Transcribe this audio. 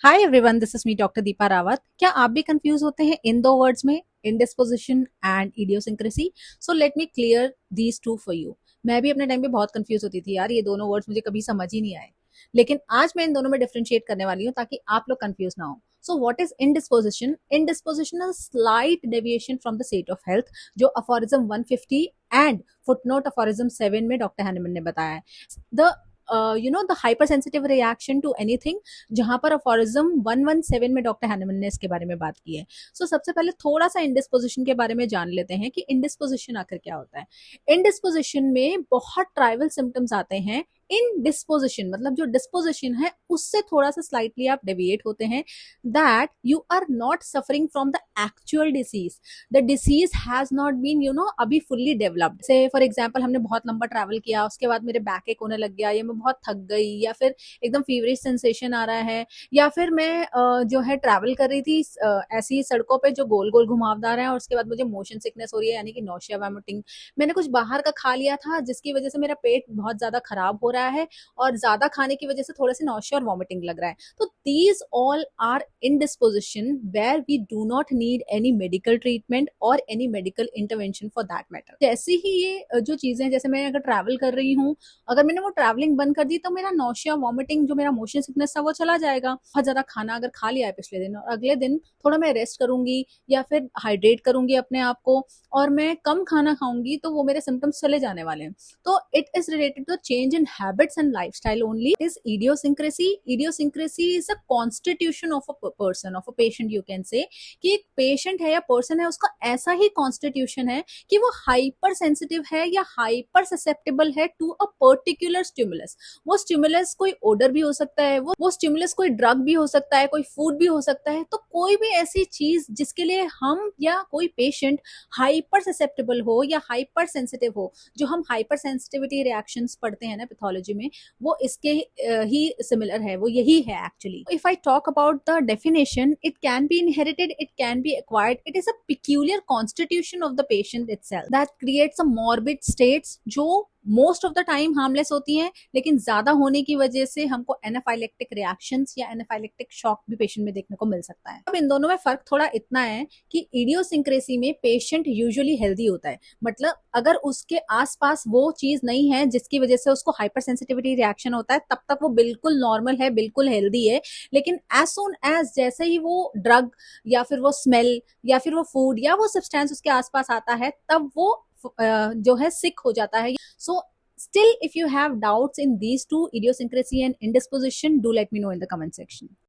Hi everyone, this is me doctor Deepa Rawat. क्या आप भी कंफ्यूज होते हैं इन दो वर्ड्स में, indisposition and idiosyncrasy? So let me clear these two for you. मैं भी अपने टाइम पे बहुत कंफ्यूज होती थी यार, ये दोनों वर्ड्स मुझे कभी समझ ही नहीं आए। लेकिन आज मैं इन दोनों में डिफरेंशिएट करने वाली हूँ ताकि आप लोग कंफ्यूज ना हो। So what is indisposition? Indisposition is slight deviation from the state of health, जो अफोरिज्म 150 एंड फुटनोट अफोरिज्म 7 में डॉक्टर हैनेमन ने बताया है। The the hyper sensitive reaction to anything, जहां पर अफोरिज्म 117 में डॉक्टर हैनेमन ने इसके बारे में बात की है। सबसे पहले थोड़ा सा इंडिस्पोजिशन के बारे में जान लेते हैं कि इंडिस्पोजिशन आखिर क्या होता है। इंडिस्पोजिशन में बहुत ट्राइवल सिम्टम्स आते हैं। इन डिस्पोजिशन मतलब जो डिस्पोजिशन है उससे थोड़ा सा स्लाइटली आप डेविएट होते हैं, that you are not suffering from the actual disease. The disease has not been अभी fully developed. Say for example हमने बहुत लंबा ट्रैवल किया, उसके बाद मेरे बैक एक होने लग गया, या मैं बहुत थक गई, या फिर एकदम फीवरिश सेंसेशन आ रहा है, या फिर मैं जो है ट्रैवल कर रही थी ऐसी सड़कों पे जो गोल गोल घुमावदार है, और उसके बाद मुझे मोशन सिकनेस हो रही है, यानी कि नौशिया वॉमिटिंग। मैंने कुछ बाहर का खा लिया था जिसकी वजह से मेरा पेट बहुत ज्यादा खराब हो रहा है, और ज्यादा खाने की वजह से थोड़ा सी नौशिया और वॉमिटिंग लग रहा है। तो these all are indisposition where we do not need any medical treatment or any medical intervention for that matter। जैसे ही ये जो चीजें, जैसे मैं अगर ट्रैवल कर रही हूँ, अगर मैंने वो ट्रैवलिंग बंद कर दी तो मेरा नौशिया वॉमिटिंग, जो मेरा मोशन सिकनेस था, वो चला जाएगा। बहुत ज्यादा खाना अगर खा लिया है पिछले दिन और अगले दिन थोड़ा मैं रेस्ट करूंगी या फिर हाइड्रेट करूंगी अपने आप को, और मैं कम खाना खाऊंगी, तो वो मेरे सिम्टम्स चले जाने वाले हैं। तो it is related to change in habits and lifestyle only. Is idiosyncrasy. Idiosyncrasy is a constitution of a person, of a patient, you can say कि एक पेशेंट है या पर्सन है, उसका ऐसा ही कॉन्स्टिट्यूशन है कि वो हाइपर सेंसिटिव है या हाइपर ससेप्टेबल है टू अ पर्टिकुलर स्टिमुलस। वो स्टिमुलस कोई ओडर भी हो सकता है, वो स्टिमुलस कोई ड्रग भी हो सकता है, कोई फूड भी हो सकता है। तो कोई भी ऐसी चीज जिसके लिए हम या कोई पेशेंट हाइपर ससेप्टेबल हो या हाइपर सेंसिटिव हो, जो हम हाइपर सेंसिटिविटी रिएक्शंस पढ़ते हैं ना पैथोलॉजी में, वो इसके ही सिमिलर है, वो यही है actually. If I talk about the definition, it can be inherited, it can be acquired, it is a peculiar constitution of the patient itself that creates a morbid states, जो most of the time harmless होती हैं, लेकिन ज्यादा होने की वजह से हमको एनाफाइलेक्टिक रिएक्शंस या एनाफाइलेक्टिक शॉक भी पेशेंट में देखने को मिल सकता है। अब इन दोनों में फर्क थोड़ा इतना है कि इडियोसिंक्रेसी में पेशेंट यूजुअली हेल्दी होता है, मतलब अगर उसके आसपास वो चीज नहीं है जिसकी वजह से उसको हाइपर सेंसिटिविटी रिएक्शन होता है, तब तक वो बिल्कुल नॉर्मल है, बिल्कुल हेल्दी है। लेकिन एज सुन एज जैसे ही वो ड्रग या फिर वो स्मेल या फिर वो फूड या वो सब्सटेंस उसके आसपास आता है, तब वो जो है सिक हो जाता है। सो still, if you have doubts in these two, idiosyncrasy and indisposition, do let me know in the comment section.